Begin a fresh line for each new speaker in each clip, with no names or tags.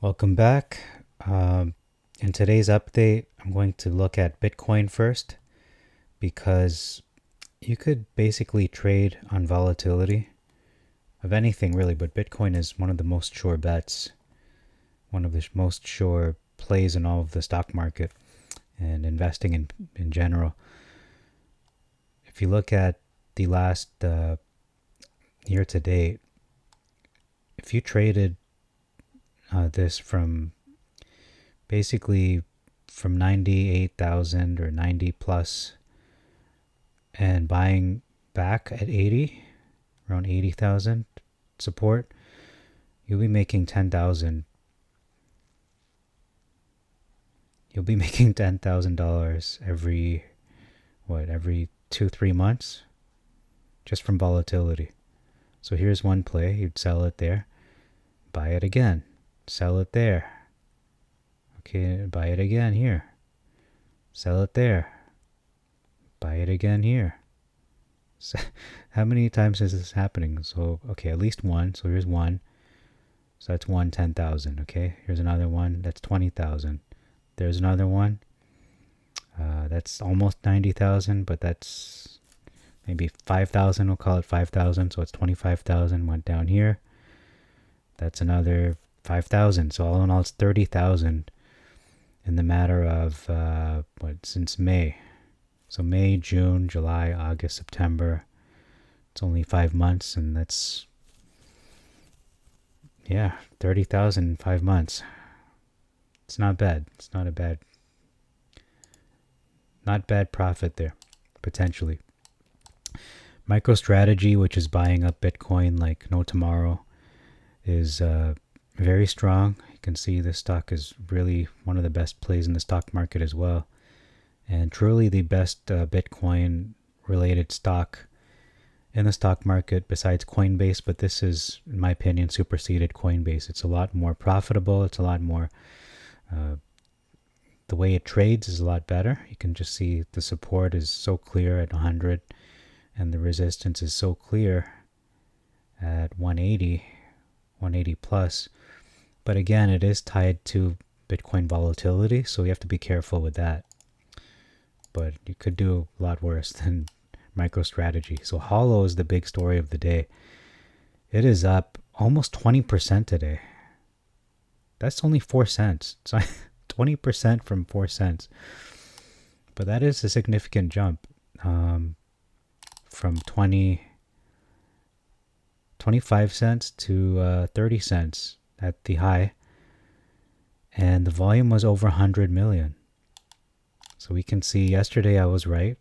Welcome back. In today's update, I'm going to look at Bitcoin first because you could basically trade on volatility of anything really, but Bitcoin is one of the most sure bets, one of the most sure plays in all of the stock market and investing in general. If you look at the last year to date, if you traded this from basically from 98,000 or 90 plus and buying back at 80, around 80,000 support, you'll be making 10,000. You'll be making $10,000 every 2-3 months just from volatility. So here's one play. You'd sell it there, buy it again, sell it there. Okay, buy it again here. Sell it there. Buy it again here. So, how many times is this happening? So, okay, at least one. So here's one. So that's 10,000. Okay, here's another one. That's 20,000. There's another one. That's almost 90,000, but that's maybe 5,000. We'll call it 5,000. So it's 25,000. Went down here. That's another 5,000. So all in all, it's 30,000 in the matter of since May. So May, June, July, August, September. It's only 5 months, and that's 30,000 in 5 months. It's not bad. It's not bad profit there, potentially. MicroStrategy, which is buying up Bitcoin like no tomorrow, is very strong. You can see this stock is really one of the best plays in the stock market as well, and truly the best Bitcoin related stock in the stock market besides Coinbase. But this is, in my opinion, superseded Coinbase. It's a lot more profitable. It's a lot more the way it trades is a lot better. You can just see the support is so clear at 100 and the resistance is so clear at 180 plus. But again, it is tied to Bitcoin volatility, so you have to be careful with that. But you could do a lot worse than MicroStrategy. So HOLO is the big story of the day. It is up almost 20% today. That's only 4 cents. So 20% from 4 cents. But that is a significant jump from 25 cents to 30 cents at the high. And the volume was over 100 million. So we can see yesterday I was right.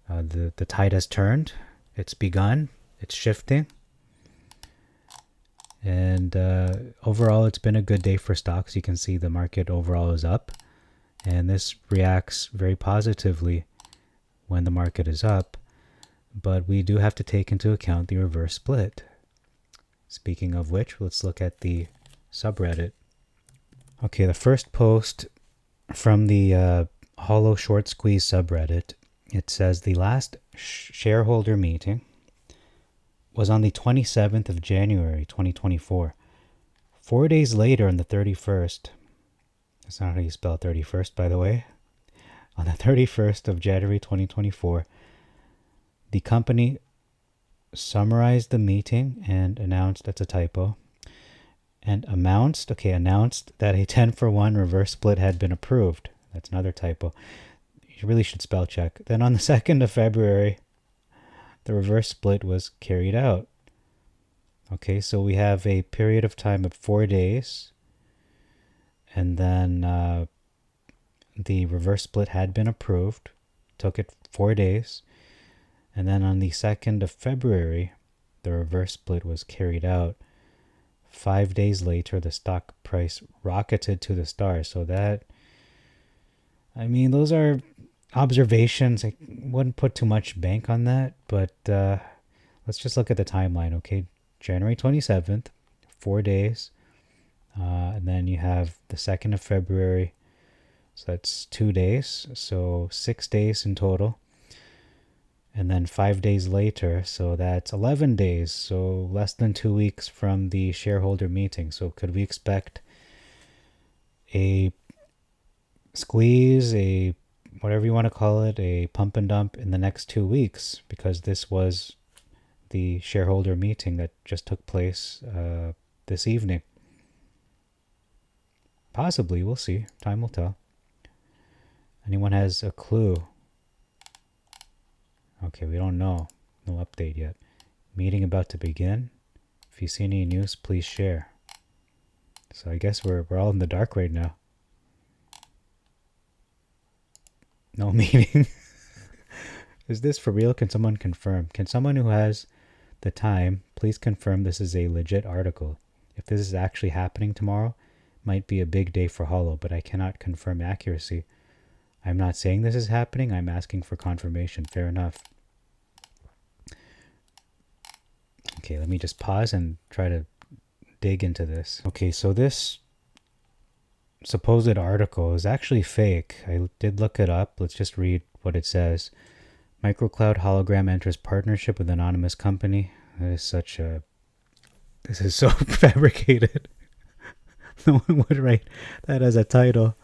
The tide has turned. It's begun. It's shifting. And overall, it's been a good day for stocks. You can see the market overall is up. And this reacts very positively when the market is up. But we do have to take into account the reverse split. Speaking of which, let's look at the subreddit. Okay, the first post from the HOLO Short Squeeze subreddit, it says the last shareholder meeting was on the 27th of January, 2024. 4 days later, on the 31st, that's not how you spell 31st, by the way. On the 31st of January, 2024, the company summarized the meeting and announced, that's a typo, and announced that a 10-for-1 reverse split had been approved. That's another typo. You really should spell check. Then on the 2nd of February, the reverse split was carried out. Okay, so we have a period of time of 4 days, and then the reverse split had been approved. Took it 4 days, and then on the 2nd of February, the reverse split was carried out. 5 days later, the stock price rocketed to the stars. So that, I mean, those are observations. I wouldn't put too much bank on that, but let's just look at the timeline. Okay, January 27th, 4 days, and then you have the 2nd of February, so that's 2 days, so 6 days in total, and then 5 days later, so that's 11 days, so less than 2 weeks from the shareholder meeting. So could we expect a squeeze, a whatever you want to call it, a pump and dump in the next 2 weeks, because this was the shareholder meeting that just took place this evening. Possibly, we'll see. Time will tell. Anyone has a clue? Okay, we don't know. No update yet. Meeting about to begin. If you see any news, please share. So I guess we're all in the dark right now. No meeting. Is this for real? Can someone confirm? Can someone who has the time please confirm this is a legit article? If this is actually happening tomorrow, might be a big day for HOLO, but I cannot confirm accuracy. I'm not saying this is happening. I'm asking for confirmation. Fair enough. Okay, let me just pause and try to dig into this. Okay, so this supposed article is actually fake. I did look it up. Let's just read what it says. Microcloud hologram enters partnership with anonymous company. This is so fabricated. No one would write that as a title.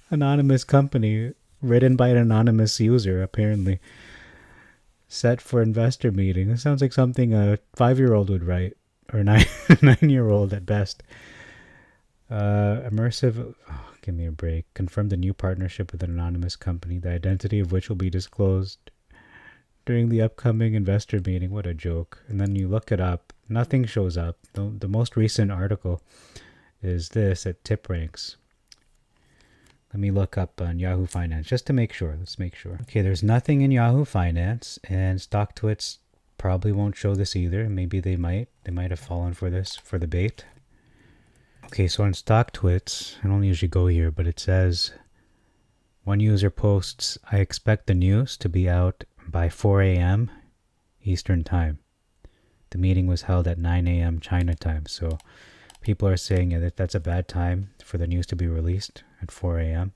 Anonymous company, written by an anonymous user, apparently. Set for investor meeting. This sounds like something a 5-year-old would write, or 9-year-old at best. Immersive. Oh, give me a break. Confirm the new partnership with an anonymous company, the identity of which will be disclosed during the upcoming investor meeting. What a joke. And then you look it up. Nothing shows up. The most recent article is this at TipRanks. Let me look up on Yahoo Finance just to make sure. Let's make sure. Okay, there's nothing in Yahoo Finance, and StockTwits probably won't show this either. Maybe they might. They might have fallen for this, for the bait. Okay, so on StockTwits, I don't usually go here, but it says, one user posts, I expect the news to be out by 4 a.m. Eastern Time. The meeting was held at 9 a.m. China time, so people are saying that that's a bad time for the news to be released at 4 a.m.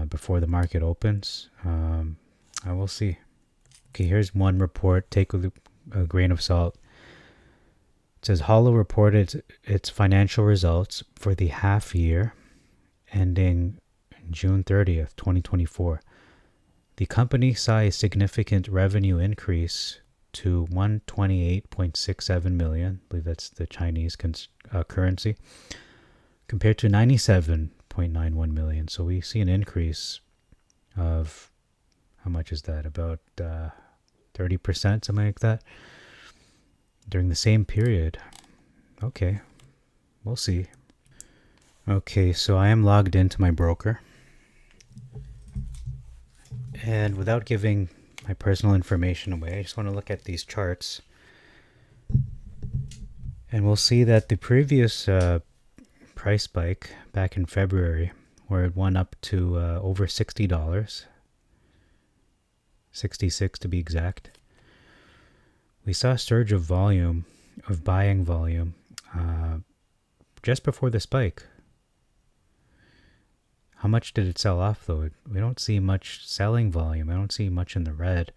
Before the market opens. I will see. Okay, here's one report. Take a grain of salt. It says HOLO reported its financial results for the half year ending June 30th, 2024. The company saw a significant revenue increase to 128.67 million. I believe that's the Chinese currency, compared to 97.91 million. So we see an increase of, how much is that? About 30%, something like that, during the same period. Okay, we'll see. Okay, so I am logged into my broker. And without giving my personal information away, I just want to look at these charts. And we'll see that the previous price spike back in February, where it went up to over $60, 66 to be exact, we saw a surge of volume, of buying volume, just before the spike. How much did it sell off, though? We don't see much selling volume. I don't see much in the red.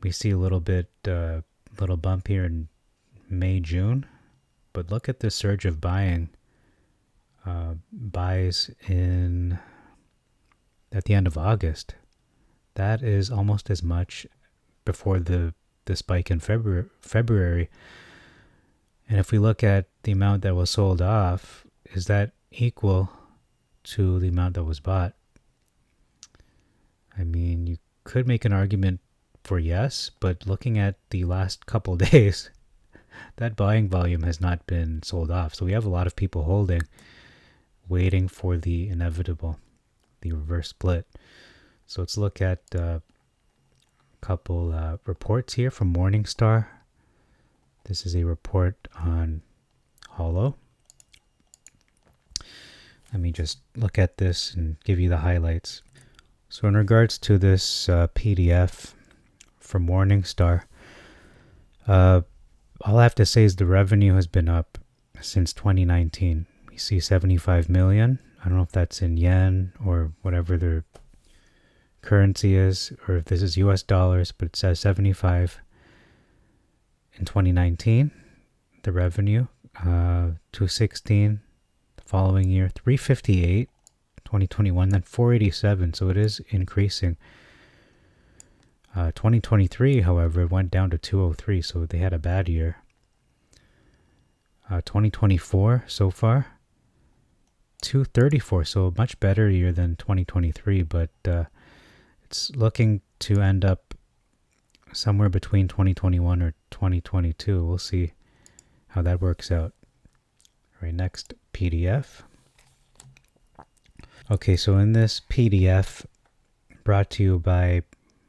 We see a little bit, little bump here in May, June. But look at the surge of buying. Buys at the end of August. That is almost as much before the spike in February. And if we look at the amount that was sold off, is that equal to the amount that was bought? I mean, you could make an argument for yes, but looking at the last couple days, that buying volume has not been sold off. So we have a lot of people holding, waiting for the inevitable, the reverse split. So let's look at a couple reports here from Morningstar. This is a report on HOLO. Let me just look at this and give you the highlights. So in regards to this PDF from Morningstar, all I have to say is the revenue has been up since 2019. We see 75 million. I don't know if that's in yen or whatever their currency is, or if this is US dollars, but it says 75 in 2019. The revenue, 216 the Following year, 358, 2021, then 487. So it is increasing. 2023, however, went down to 203, so they had a bad year. 2024 so far, 234, so a much better year than 2023, but it's looking to end up somewhere between 2021 or 2022. We'll see how that works out. All right, next PDF. Okay, so in this PDF, brought to you by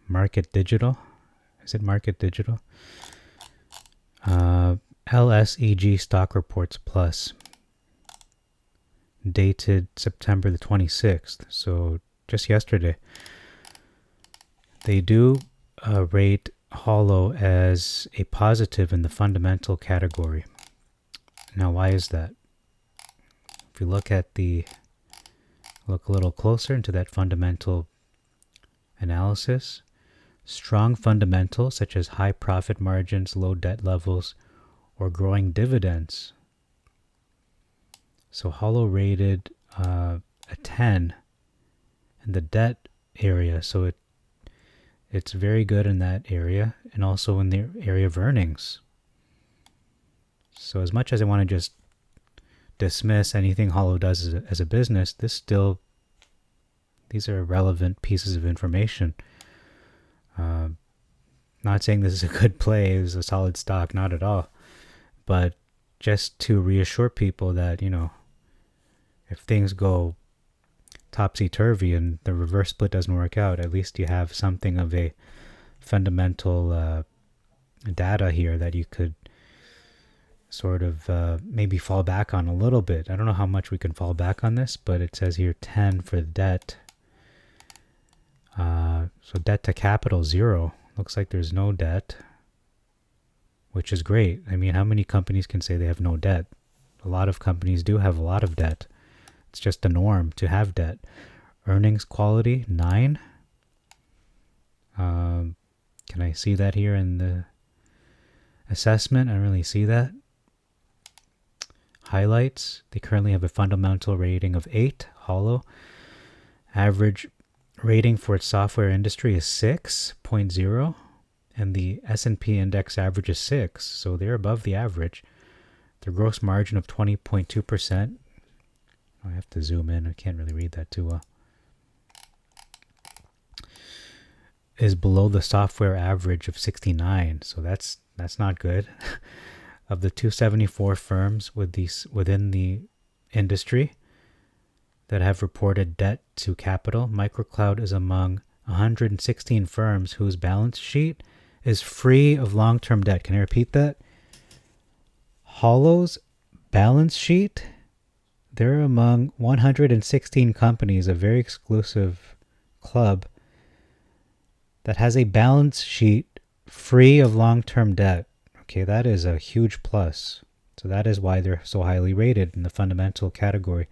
Market Digital. Is it Market Digital? LSEG Stock Reports Plus, dated September the 26th, so just yesterday. They do rate HOLO as a positive in the fundamental category. Now, why is that? If you look a little closer into that fundamental analysis, strong fundamentals such as high profit margins, low debt levels, or growing dividends. So HOLO rated a 10 in the debt area, so it's very good in that area, and also in the area of earnings. So as much as I want to just dismiss anything HOLO does as a business, these are relevant pieces of information. Not saying this is a good play, it's a solid stock, not at all. But just to reassure people that, if things go topsy-turvy and the reverse split doesn't work out, at least you have something of a fundamental data here that you could sort of maybe fall back on a little bit. I don't know how much we can fall back on this, but it says here 10 for debt. So debt to capital 0. Looks like there's no debt, which is great. I mean, how many companies can say they have no debt? A lot of companies do have a lot of debt. It's just the norm to have debt. Earnings quality 9. Can I see that here in the assessment? I don't really see that. Highlights, they currently have a fundamental rating of 8, HOLO. Average rating for its software industry is 6.0, and the S&P index average is 6, so they're above the average. Their gross margin of 20.2%. I have to zoom in, I can't really read that too well. Is below the software average of 69, so that's not good. Of the 274 firms within the industry that have reported debt to capital, MicroCloud is among 116 firms whose balance sheet is free of long-term debt. Can I repeat that? HOLO's balance sheet, they're among 116 companies, a very exclusive club, that has a balance sheet free of long-term debt. Okay, that is a huge plus. So that is why they're so highly rated in the fundamental category.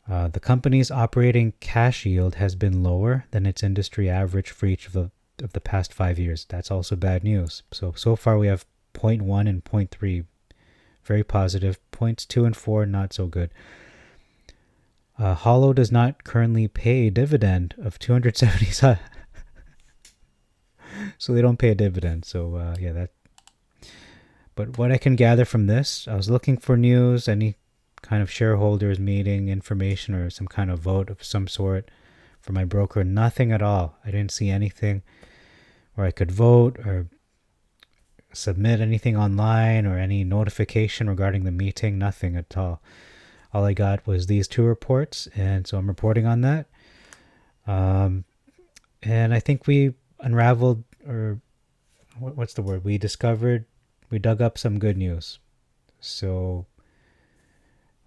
The company's operating cash yield has been lower than its industry average for each of the past 5 years. That's also bad news. So far we have 0.1 and 0.3, very positive. Points 2 and 4, not so good. HOLO does not currently pay a dividend of 270. So they don't pay a dividend. So yeah, that. But what I can gather from this, I was looking for news, any kind of shareholders meeting information or some kind of vote of some sort for my broker. Nothing at all. I didn't see anything where I could vote or submit anything online or any notification regarding the meeting. Nothing at all. All I got was these 2 reports, and so I'm reporting on that. And I think we unraveled, or what's the word? We dug up some good news. So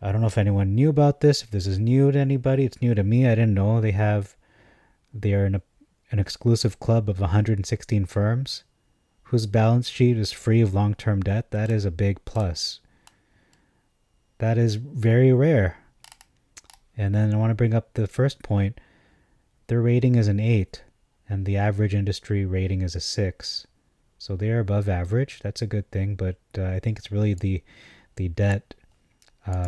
I don't know if anyone knew about this. If this is new to anybody, it's new to me. I didn't know they are an exclusive club of 116 firms whose balance sheet is free of long-term debt. That is a big plus. That is very rare. And then I want to bring up the first point. Their rating is an 8, and the average industry rating is a 6. So they are above average. That's a good thing, but I think it's really the debt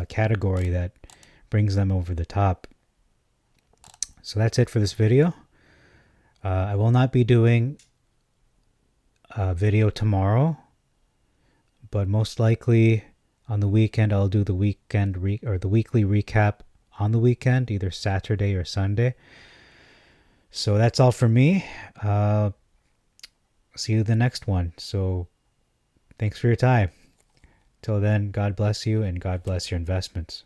category that brings them over the top. So that's it for this video. I will not be doing a video tomorrow, but most likely on the weekend I'll do the weekend the weekly recap on the weekend, either Saturday or Sunday. So that's all for me. See you the next one. So thanks for your time. Till then, God bless you and God bless your investments.